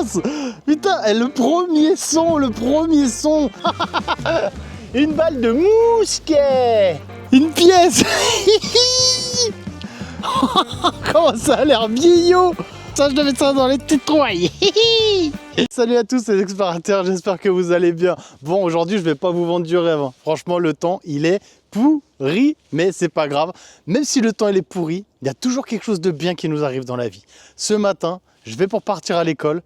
commence. Putain, et le premier son. Une balle de mousquet. Une pièce. Comment ça a l'air vieillot. Ça, je devais mettre ça dans les petites trouvailles. Salut à tous les explorateurs, j'espère que vous allez bien. Bon, aujourd'hui, je vais pas vous vendre du rêve. Franchement, le temps, il est pourri, mais c'est pas grave. Même si le temps, il est pourri, il y a toujours quelque chose de bien qui nous arrive dans la vie. Ce matin, je vais pour partir à l'école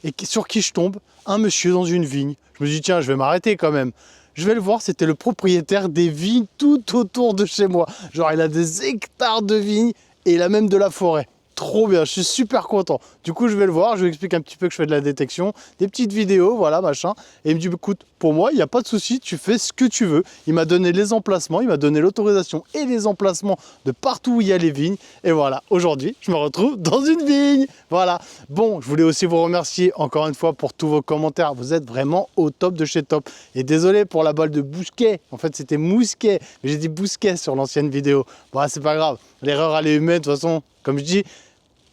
et sur qui je tombe? Un monsieur dans une vigne. Je me dis, tiens, je vais m'arrêter quand même. Je vais le voir, c'était le propriétaire des vignes tout autour de chez moi. Genre, il a des hectares de vignes et il a même de la forêt. Trop bien, je suis super content. Du coup, je vais le voir, je lui explique un petit peu que je fais de la détection, des petites vidéos, voilà, machin. Et il me dit, écoute, pour moi, il n'y a pas de souci, tu fais ce que tu veux. Il m'a donné les emplacements, il m'a donné l'autorisation et les emplacements de partout où il y a les vignes. Et voilà, aujourd'hui, je me retrouve dans une vigne. Voilà. Bon, je voulais aussi vous remercier encore une fois pour tous vos commentaires. Vous êtes vraiment au top de chez top. Et désolé pour la balle de bousquet. En fait, c'était mousquet. Mais j'ai dit bousquet sur l'ancienne vidéo. Bon, c'est pas grave. L'erreur, elle est humaine. De toute façon, comme je dis,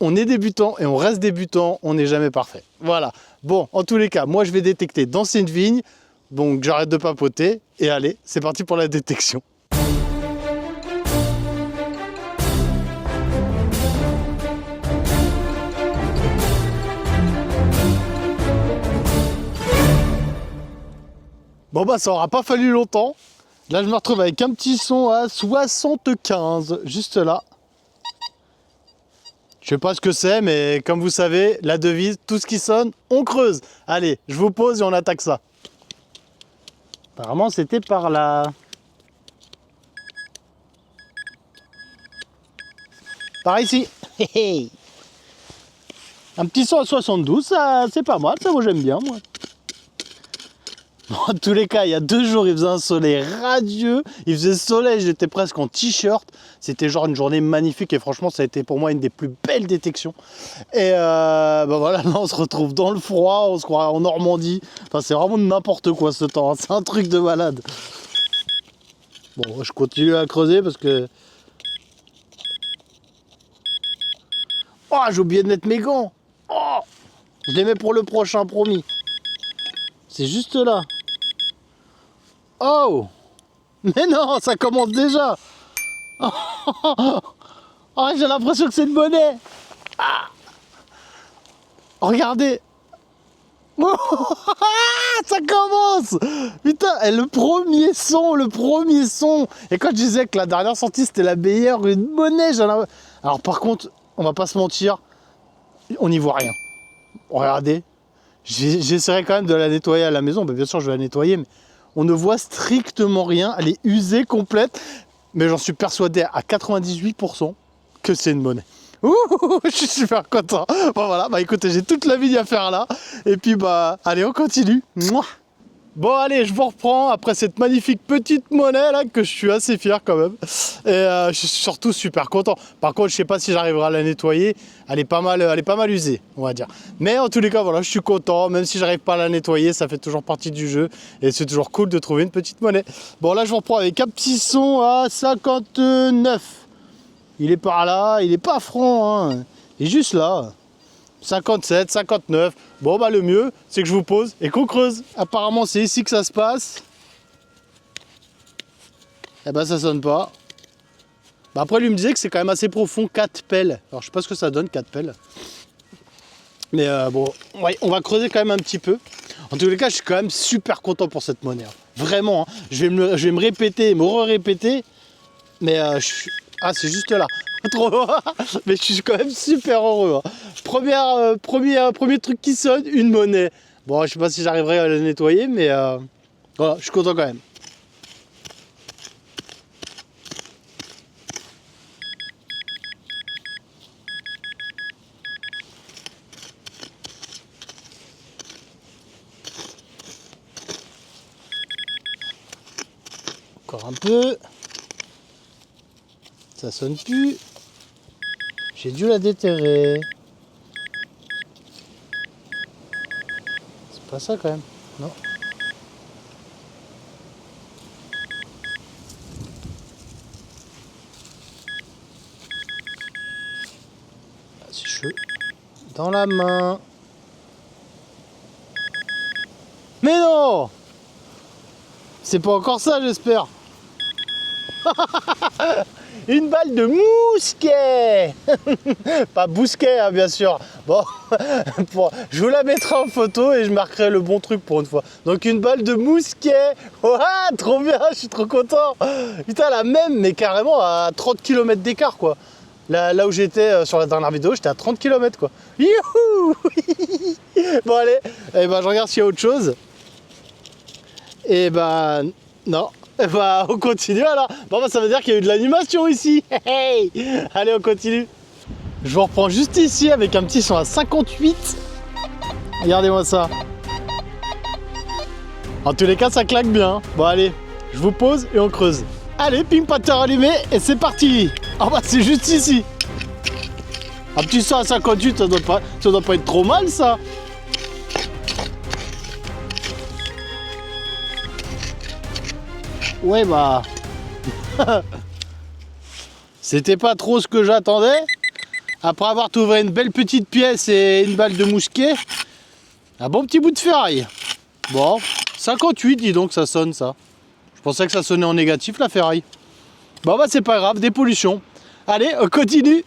on est débutant et on reste débutant, on n'est jamais parfait. Voilà. Bon, en tous les cas, moi je vais détecter dans cette vigne, donc j'arrête de papoter et allez, c'est parti pour la détection. Bon bah ça aura pas fallu longtemps. Là je me retrouve avec un petit son à 75, juste là. Je sais pas ce que c'est, mais comme vous savez, la devise, tout ce qui sonne, on creuse. Allez, je vous pose et on attaque ça. Apparemment, c'était par là. Par ici. Un petit son à 72, ça, c'est pas mal, ça, moi j'aime bien, moi. En tous les cas, il y a 2 jours, il faisait un soleil radieux. Il faisait soleil, j'étais presque en t-shirt. C'était genre une journée magnifique et franchement, ça a été pour moi une des plus belles détections. Et bah voilà, là, on se retrouve dans le froid, on se croit en Normandie. Enfin, c'est vraiment n'importe quoi ce temps, hein. C'est un truc de malade. Bon, je continue à creuser parce que... Oh, j'ai oublié de mettre mes gants. Oh, je les mets pour le prochain, promis. C'est juste là. Oh! Mais non, ça commence déjà. Oh, j'ai l'impression que c'est une monnaie. Ah, regardez. Ça commence. Putain, et le premier son. Et quand je disais que la dernière sortie c'était la meilleure, une monnaie, alors par contre, on va pas se mentir, on n'y voit rien. Regardez. J'essaierai quand même de la nettoyer à la maison. Bien sûr, je vais la nettoyer, mais on ne voit strictement rien. Elle est usée, complète. Mais j'en suis persuadé à 98% que c'est une monnaie. Ouh, je suis super content. Bon, voilà. Bah, écoutez, j'ai toute la vie à faire là. Et puis, bah, allez, on continue. Mouah. Bon, allez, je vous reprends après cette magnifique petite monnaie là que je suis assez fier quand même. Et je suis surtout super content. Par contre, je sais pas si j'arriverai à la nettoyer. Elle est pas mal usée, on va dire. Mais en tous les cas, voilà, je suis content. Même si j'arrive pas à la nettoyer, ça fait toujours partie du jeu. Et c'est toujours cool de trouver une petite monnaie. Bon, là, je vous reprends avec un petit son à 59. Il est par là, il est pas franc, hein. Il est juste là. 57, 59. Bon bah le mieux c'est que je vous pose et qu'on creuse. Apparemment c'est ici que ça se passe. Eh ben ça sonne pas. Bah, après lui me disait que c'est quand même assez profond, 4 pelles. Alors je sais pas ce que ça donne 4 pelles. Mais bon, ouais, on va creuser quand même un petit peu. En tous les cas je suis quand même super content pour cette monnaie. Vraiment, hein. Je vais me répéter, me re-répéter. Mais ah c'est juste là. Trop mais je suis quand même super heureux, hein. Premier truc qui sonne, une monnaie. Bon, je sais pas si j'arriverai à la nettoyer, mais voilà, je suis content quand même. Encore un peu. Ça sonne plus. J'ai dû la déterrer. C'est pas ça quand même, non? C'est chaud. Dans la main. Mais non! C'est pas encore ça, j'espère. Une balle de mousquet. Pas bousquet, hein, bien sûr. Bon, je vous la mettrai en photo et je marquerai le bon truc pour une fois. Donc une balle de mousquet. Ouah, trop bien, je suis trop content. Putain, la même, mais carrément à 30 km d'écart, quoi. Là où j'étais sur la dernière vidéo, j'étais à 30 km, quoi. Youhou. Bon, allez, eh ben, je regarde s'il y a autre chose. Et ben, non. Bah on continue alors. Bon bah ça veut dire qu'il y a eu de l'animation ici. Hey, allez on continue. Je vous reprends juste ici avec un petit son à 58. Regardez-moi ça. En tous les cas ça claque bien. Bon allez, je vous pose et on creuse. Allez, Pink Panther allumé et c'est parti. Ah bah c'est juste ici. Un petit son à 58, ça doit pas être trop mal ça. Ouais bah, c'était pas trop ce que j'attendais. Après avoir trouvé une belle petite pièce et une balle de mousquet, un bon petit bout de ferraille. Bon, 58 dis donc ça sonne ça. Je pensais que ça sonnait en négatif la ferraille. Bon bah c'est pas grave, des pollutions. Allez, on continue.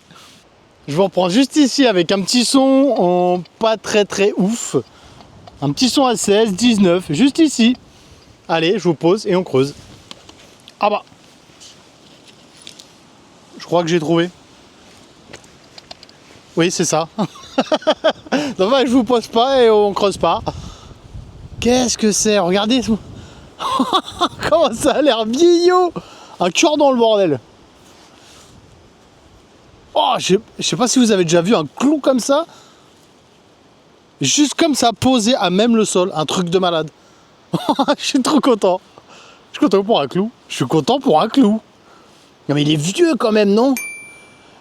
Je vous reprends juste ici avec un petit son en pas très ouf. Un petit son à 16, 19, juste ici. Allez, je vous pose et on creuse. Ah bah, je crois que j'ai trouvé. Oui, c'est ça. Non, bah, je vous pose pas et on creuse pas. Qu'est-ce que c'est? Regardez. Comment ça a l'air vieillot. Un cœur dans le bordel. Oh, je sais pas si vous avez déjà vu un clou comme ça. Juste comme ça, posé à même le sol. Un truc de malade. Je suis trop content. Je suis content pour un clou. Je suis content pour un clou. Non mais il est vieux quand même, non?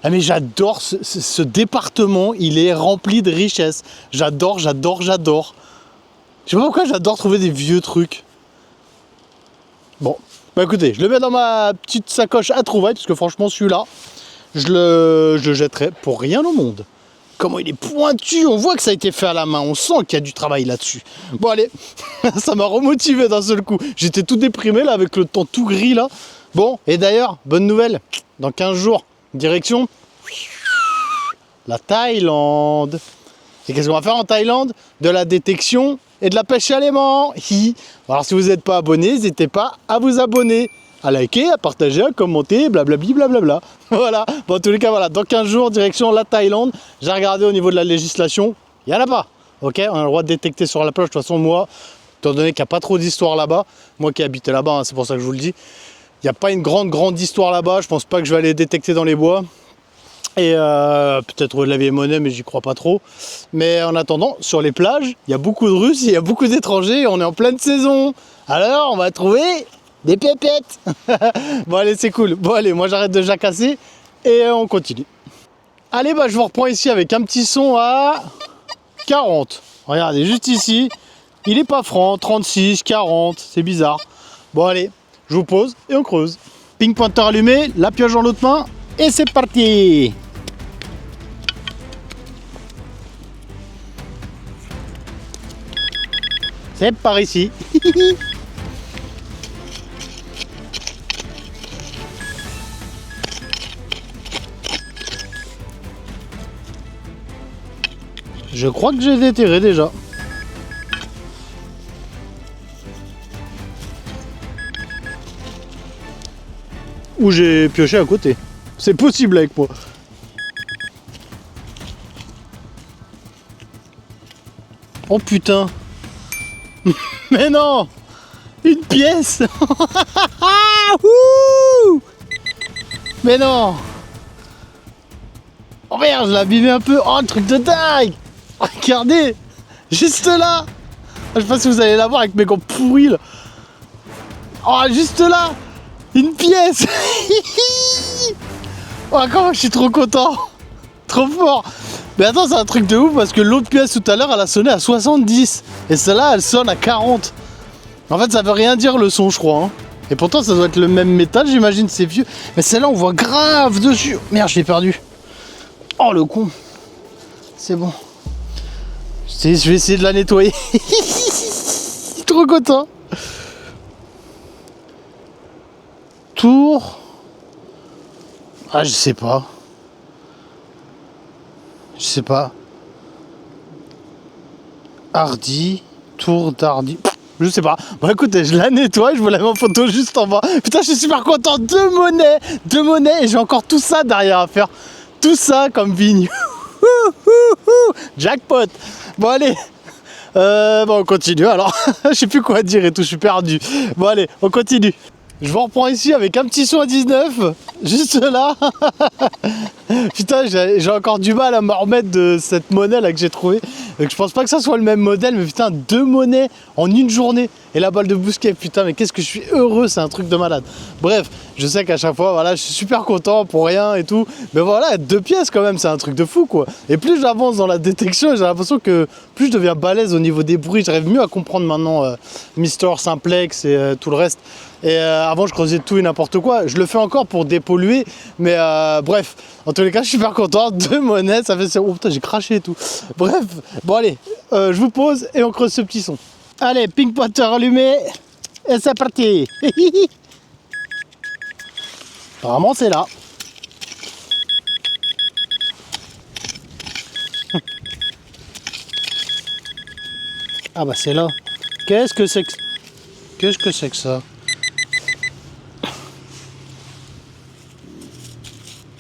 Ah mais j'adore ce département, il est rempli de richesses. J'adore. Je sais pas pourquoi j'adore trouver des vieux trucs. Bon, bah écoutez, je le mets dans ma petite sacoche à trouvailles, parce que franchement celui-là, je le jetterai pour rien au monde. Comment il est pointu, on voit que ça a été fait à la main, on sent qu'il y a du travail là-dessus. Bon allez, ça m'a remotivé d'un seul coup. J'étais tout déprimé là avec le temps tout gris là. Bon, et d'ailleurs, bonne nouvelle, dans 15 jours, direction la Thaïlande. Et qu'est-ce qu'on va faire en Thaïlande? De la détection et de la pêche à l'aimant. Alors si vous n'êtes pas abonné, n'hésitez pas à vous abonner, à liker, à partager, à commenter, blablabli, blablabla. Voilà, bon en tous les cas, voilà, dans 15 jours, direction la Thaïlande. J'ai regardé au niveau de la législation, il y en a pas. Ok, on a le droit de détecter sur la plage. De toute façon, moi, étant donné qu'il n'y a pas trop d'histoire là-bas, moi qui habitais là-bas, hein, c'est pour ça que je vous le dis, il n'y a pas une grande histoire là-bas. Je pense pas que je vais aller détecter dans les bois. Et peut-être de la vieille monnaie, mais j'y crois pas trop. Mais en attendant, sur les plages, il y a beaucoup de Russes, il y a beaucoup d'étrangers, on est en pleine saison. Alors, on va trouver des pépettes. Bon, allez, c'est cool. Bon, allez, moi j'arrête de jacasser et on continue. Allez, bah, je vous reprends ici avec un petit son à 40. Regardez, juste ici, il est pas franc, 36, 40, c'est bizarre. Bon, allez, je vous pose et on creuse. Pink Panther allumé, la pioche dans l'autre main et c'est parti. C'est par ici. Je crois que j'ai déterré déjà. Ou j'ai pioché à côté. C'est possible avec moi. Oh putain. Mais non. Une pièce. Mais non. Oh merde, je l'ai abîmé un peu. Oh, le truc de dingue. Regardez. Juste là. Je sais pas si vous allez la voir avec mes gants pourris là. Oh, juste là. Une pièce. Oh, comment je suis trop content. Trop fort. Mais attends, c'est un truc de ouf parce que l'autre pièce tout à l'heure, elle a sonné à 70. Et celle-là, elle sonne à 40. En fait, ça veut rien dire le son, je crois. Hein. Et pourtant, ça doit être le même métal, j'imagine, c'est vieux. Mais celle-là, on voit grave dessus. Merde, je l'ai perdu. Oh, le con. C'est bon. Je vais essayer de la nettoyer. trop content. Tour. Ah, je sais pas. Je sais pas. Hardy. Tour d'Hardy. Je sais pas. Bon, écoutez, je la nettoie. Je vous la mets en photo juste en bas. Putain, je suis super content. Deux monnaies. Et j'ai encore tout ça derrière à faire. Tout ça comme vigne. Jackpot. Bon, allez. Bon, on continue alors. Je sais plus quoi dire et tout. Je suis perdu. Bon, allez, on continue. Je vous reprends ici avec un petit son à 19, juste là. Putain, j'ai encore du mal à me remettre de cette monnaie là que j'ai trouvée. Donc je pense pas que ça soit le même modèle, mais putain, 2 monnaies en une journée. Et la balle de Bousquet, putain, mais qu'est-ce que je suis heureux, c'est un truc de malade. Bref, je sais qu'à chaque fois, voilà, je suis super content pour rien et tout. Mais voilà, 2 pièces quand même, c'est un truc de fou quoi. Et plus j'avance dans la détection, j'ai l'impression que plus je deviens balèze au niveau des bruits. J'arrive mieux à comprendre maintenant Mister Simplex et tout le reste. Et avant je creusais tout et n'importe quoi. Je le fais encore pour dépolluer. Mais bref, en tous les cas je suis super content. 2 monnaies, ça fait... Oh putain j'ai craché et tout. Bref, bon allez, je vous pose et on creuse ce petit son. Allez, ping pointer allumé. Et c'est parti. Apparemment c'est là. Ah bah c'est là. Qu'est-ce que c'est que ça?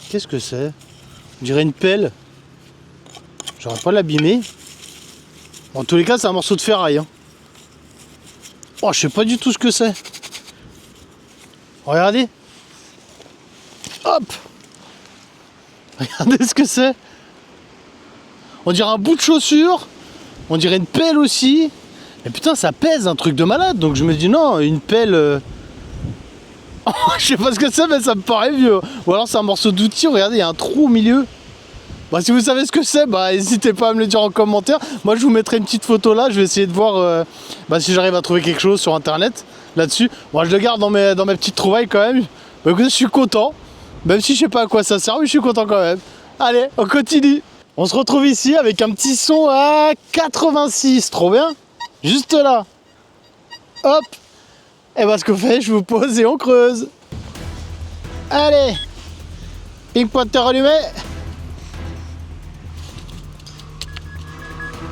Qu'est-ce que c'est? On dirait une pelle. J'aurais pas l'abîmer. En tous les cas, c'est un morceau de ferraille. Hein. Oh, je sais pas du tout ce que c'est. Regardez. Hop. Regardez ce que c'est. On dirait un bout de chaussure. On dirait une pelle aussi. Et putain, ça pèse un truc de malade. Donc je me dis non, une pelle... je sais pas ce que c'est, mais ça me paraît vieux. Ou alors c'est un morceau d'outil, regardez, il y a un trou au milieu. Bah, si vous savez ce que c'est, bah n'hésitez pas à me le dire en commentaire. Moi je vous mettrai une petite photo là, je vais essayer de voir si j'arrive à trouver quelque chose sur internet là-dessus. Moi je le garde dans mes petites trouvailles quand même. Bah, écoutez, je suis content. Même si je sais pas à quoi ça sert, mais je suis content quand même. Allez, on continue. On se retrouve ici avec un petit son à 86, trop bien. Juste là. Hop. Et bah ce qu'on fait, je vous pose et on creuse. Allez, ping pointer allumé.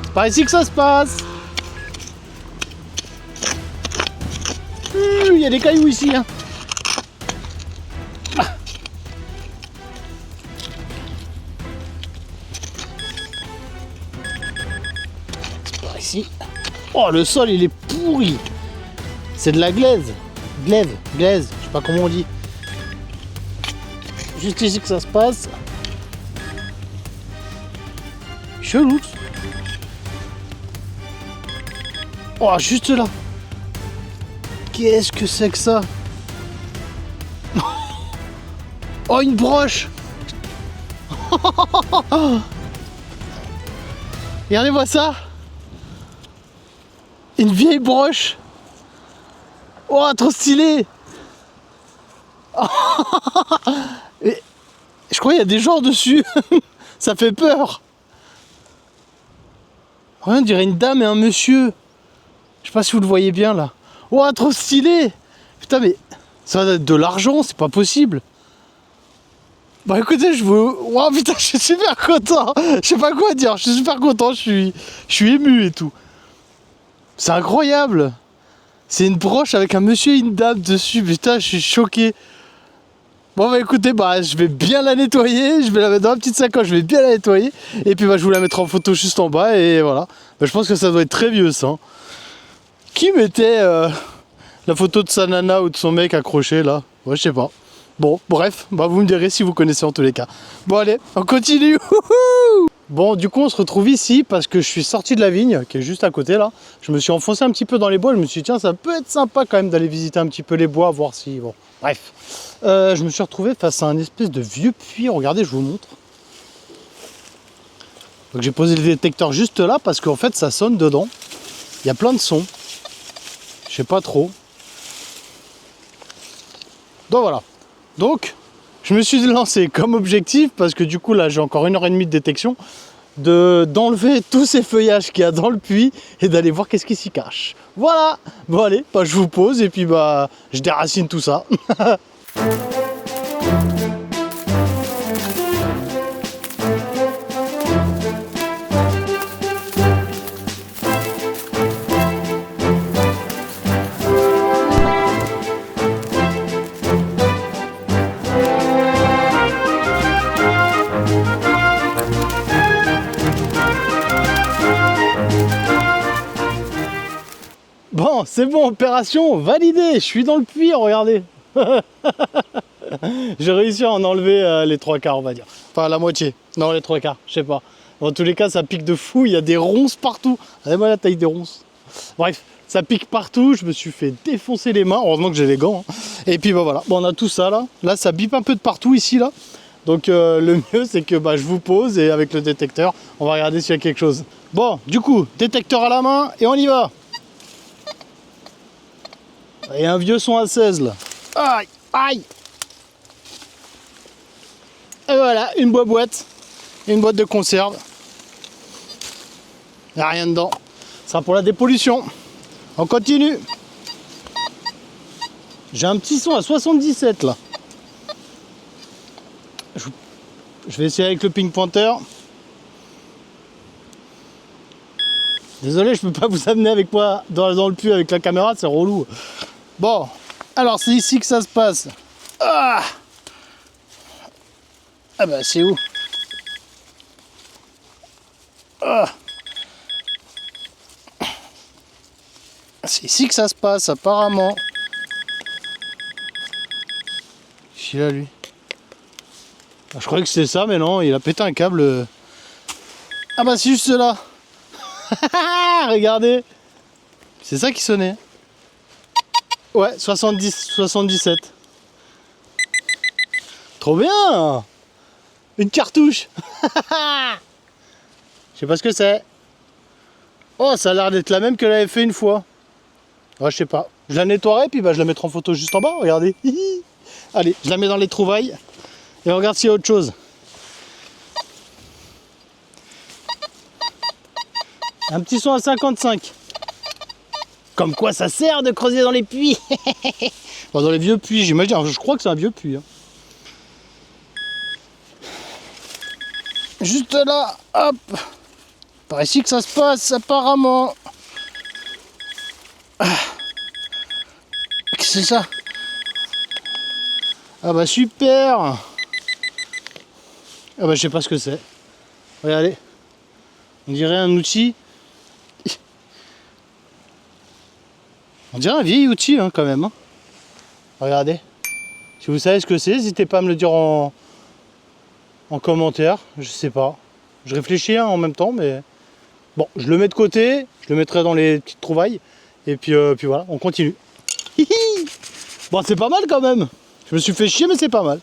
C'est par ici que ça se passe. Il y a des cailloux ici. Hein. Ah. C'est par ici. Oh, le sol il est pourri. C'est de la glaise. Glaise, je sais pas comment on dit. Juste ici que ça se passe. Chelou. Oh, juste là. Qu'est-ce que c'est que ça? Oh, une broche. Regardez-moi ça. Une vieille broche. Oh, trop stylé. Et je crois qu'il y a des gens dessus. Ça fait peur. On dirait une dame et un monsieur. Je sais pas si vous le voyez bien là. Oh, trop stylé. Putain, mais ça va être de l'argent, c'est pas possible. Bah écoutez, je vous... Oh putain, je suis super content. Je sais pas quoi dire, je suis super content, je suis ému et tout. C'est incroyable. C'est une broche avec un monsieur et une dame dessus. Putain, je suis choqué. Bon bah écoutez, bah je vais bien la nettoyer. Je vais la mettre dans la petite sacoche, je vais bien la nettoyer. Et puis bah je vous la mettrai en photo juste en bas. Et voilà. Bah, je pense que ça doit être très vieux ça. Qui mettait la photo de sa nana ou de son mec accroché là? Ouais, je sais pas. Bon, bref, bah vous me direz si vous connaissez en tous les cas. Bon allez, on continue. Bon, du coup, on se retrouve ici parce que je suis sorti de la vigne qui est juste à côté là. Je me suis enfoncé un petit peu dans les bois. Je me suis dit, tiens, ça peut être sympa quand même d'aller visiter un petit peu les bois, voir si... Bon, bref. Je me suis retrouvé face à un espèce de vieux puits. Regardez, je vous montre. Donc j'ai posé le détecteur juste là parce qu'en fait, ça sonne dedans. Il y a plein de sons. Je sais pas trop. Donc voilà. Donc, je me suis lancé comme objectif parce que du coup là, j'ai encore 1h30 de détection. d'enlever tous ces feuillages qu'il y a dans le puits et d'aller voir qu'est-ce qui s'y cache. Voilà. Bon allez, bah, je vous pose et puis bah je déracine tout ça. Bon, c'est bon, opération validée. Je suis dans le puits, regardez. J'ai réussi à en enlever les trois quarts, on va dire. Enfin, la moitié. Non, les trois quarts, je sais pas. Dans tous les cas, ça pique de fou. Il y a des ronces partout. Regardez-moi la taille des ronces. Bref, ça pique partout. Je me suis fait défoncer les mains. Heureusement que j'ai les gants. Hein. Et puis, bah voilà. Bon, on a tout ça là. Là, ça bip un peu de partout ici, là. Donc, le mieux, c'est que bah, je vous pose et avec le détecteur, on va regarder s'il y a quelque chose. Bon, du coup, détecteur à la main et on y va. Et un vieux son à 16 là. Aïe, aïe. Et voilà, une boîte. Une boîte de conserve. Il n'y a rien dedans. Ça sera pour la dépollution. On continue. J'ai un petit son à 77 là. Je vais essayer avec le ping pointer. Désolé, je peux pas vous amener avec moi dans le puits avec la caméra, c'est relou. Bon, alors c'est ici que ça se passe. Ah bah c'est où? Ah. C'est ici que ça se passe apparemment. Ici là lui. Ah, je croyais que c'était ça mais non, il a pété un câble. Ah bah c'est juste là. Regardez. C'est ça qui sonnait. Ouais, 77. Trop bien. Une cartouche. Je sais pas ce que c'est. Oh, ça a l'air d'être la même que l'avait fait une fois. Ouais, je sais pas. Je la nettoierai, puis bah, je la mettrai en photo juste en bas, regardez. Allez, je la mets dans les trouvailles. Et on regarde s'il y a autre chose. Un petit son à 55. Comme quoi ça sert de creuser dans les puits. Bon, dans les vieux puits, j'imagine. Je crois que c'est un vieux puits. Hein. Juste là, hop. Par ici que ça se passe, apparemment. Ah. Qu'est-ce que c'est ça? Ah bah super. Ah bah je sais pas ce que c'est. Regardez. On dirait un outil. On dirait un vieil outil hein, quand même. Hein. Regardez. Si vous savez ce que c'est, n'hésitez pas à me le dire en commentaire. Je sais pas. Je réfléchis hein, en même temps, mais bon, je le mets de côté. Je le mettrai dans les petites trouvailles. Et puis voilà, on continue. Bon, c'est pas mal quand même. Je me suis fait chier, mais c'est pas mal.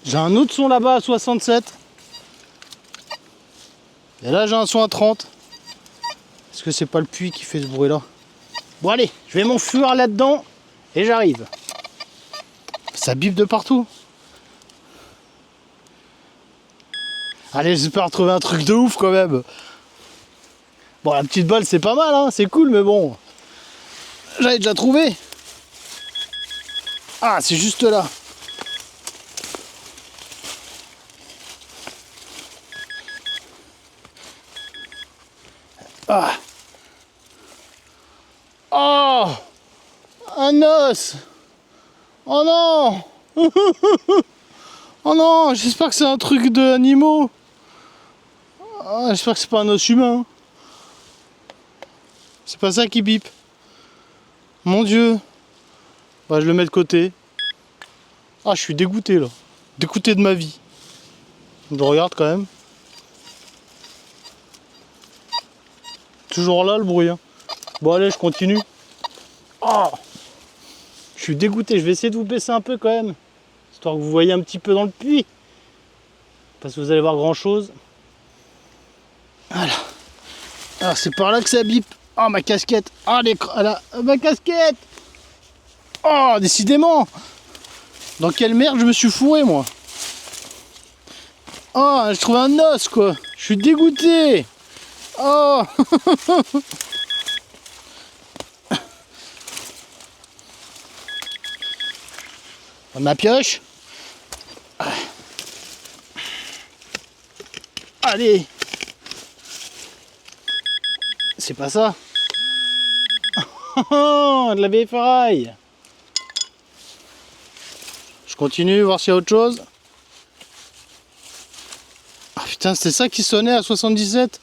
J'ai un autre son là-bas à 67. Et là, j'ai un son à 30. Est-ce que c'est pas le puits qui fait ce bruit-là? Bon, allez, je vais m'enfuir là-dedans et j'arrive. Ça bip de partout. Allez, j'espère trouver un truc de ouf quand même. Bon, la petite balle, c'est pas mal, hein, c'est cool, mais bon. J'avais déjà trouvé. Ah, c'est juste là. Ah. Oh, un os. Oh non. Oh non, j'espère que c'est un truc d'animaux. Ah, j'espère que c'est pas un os humain. C'est pas ça qui bip. Mon Dieu. Bah, je le mets de côté. Ah, je suis dégoûté là. Dégoûté de ma vie. Je regarde quand même. Toujours là le bruit. Hein. Bon, allez, je continue. Oh, je suis dégoûté. Je vais essayer de vous baisser un peu quand même. Histoire que vous voyez un petit peu dans le puits. Parce que vous allez voir grand chose. Voilà. Alors, c'est par là que ça bip. Oh, ma casquette. Ah, ma casquette. Oh, décidément. Dans quelle merde je me suis fourré, moi? Oh, je trouve un os, quoi. Je suis dégoûté. Oh. Ma pioche. Allez. C'est pas ça. De la vieille ferraille. Je continue, voir s'il y a autre chose. Ah putain, c'était ça qui sonnait à 77.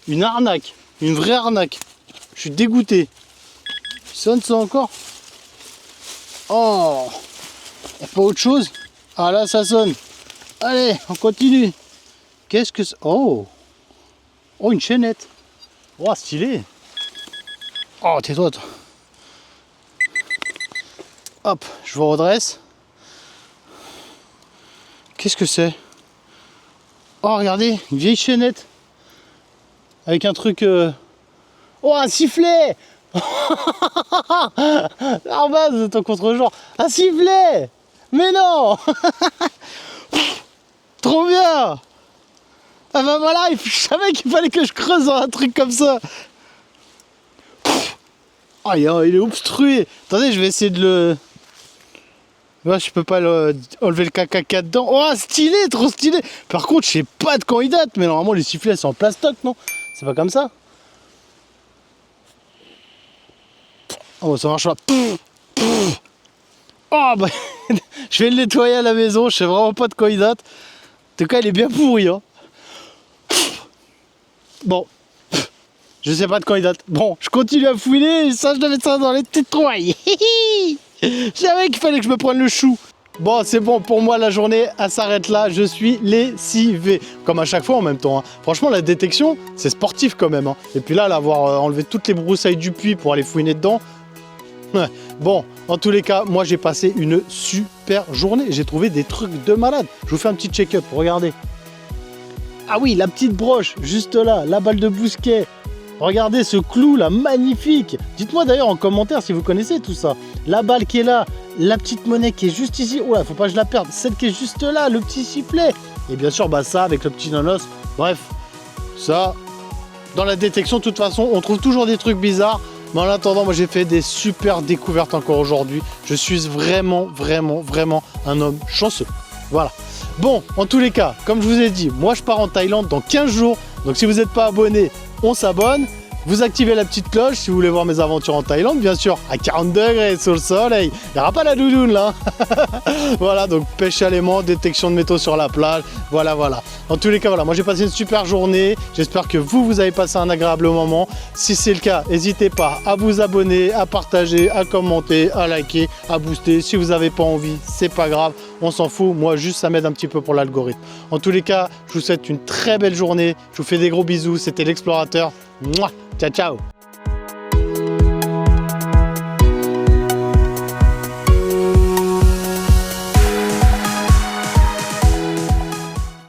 Une arnaque. Une vraie arnaque. Je suis dégoûté. Il sonne ça encore. Oh. Y a pas autre chose? Ah là, ça sonne. Allez, on continue. Qu'est-ce que c'est? Oh. Oh, une chaînette. Oh, stylé. Oh, tais-toi, toi. Hop, je vous redresse. Qu'est-ce que c'est? Oh, regardez, une vieille chaînette. Avec un truc... Oh, un sifflet. Armaz de ton contre-genre. Un sifflet. Mais non. Trop bien. Ah bah voilà, je savais qu'il fallait que je creuse un truc comme ça. Oh, il est obstrué. Attendez, je vais essayer de le... Ouais, je peux pas enlever le caca dedans. Oh, stylé, trop stylé. Par contre, je sais pas de quand il date, mais normalement les sifflets c'est en plastoc, non? C'est pas comme ça? Oh, ça marche pas. Oh, bah, je vais le nettoyer à la maison, je sais vraiment pas de quand il date. En tout cas, il est bien pourri, hein. Bon, je sais pas de quand il date. Bon, je continue à fouiner, ça je devais ça dans les petites trouailles. Je savais qu'il fallait que je me prenne le chou. Bon, c'est bon, pour moi la journée elle s'arrête là, je suis lessivé. Comme à chaque fois en même temps, hein. Franchement la détection c'est sportif quand même, hein. Et puis là, avoir enlevé toutes les broussailles du puits pour aller fouiner dedans. Ouais. Bon, en tous les cas, moi j'ai passé une super journée. J'ai trouvé des trucs de malade. Je vous fais un petit check-up, regardez. Ah oui, la petite broche, juste là, la balle de bousquet. Regardez ce clou là, magnifique. Dites-moi d'ailleurs en commentaire si vous connaissez tout ça. La balle qui est là, la petite monnaie qui est juste ici. Oh là, faut pas que je la perde. Celle qui est juste là, le petit sifflet. Et bien sûr, bah ça avec le petit nonos. Bref, ça, dans la détection, de toute façon, on trouve toujours des trucs bizarres. Mais en attendant, moi j'ai fait des super découvertes encore aujourd'hui. Je suis vraiment un homme chanceux. Voilà. Bon, en tous les cas, comme je vous ai dit, moi je pars en Thaïlande dans 15 jours. Donc si vous n'êtes pas abonné, on s'abonne. Vous activez la petite cloche si vous voulez voir mes aventures en Thaïlande, bien sûr, à 40 degrés sur le soleil. Il n'y aura pas la doudoune là. Voilà, donc pêche à l'aimant, détection de métaux sur la plage. Voilà. En tous les cas, voilà, moi j'ai passé une super journée. J'espère que vous avez passé un agréable moment. Si c'est le cas, n'hésitez pas à vous abonner, à partager, à commenter, à liker, à booster. Si vous n'avez pas envie, c'est pas grave. On s'en fout. Moi, juste, ça m'aide un petit peu pour l'algorithme. En tous les cas, je vous souhaite une très belle journée. Je vous fais des gros bisous. C'était l'explorateur. Mouah. Ciao, ciao.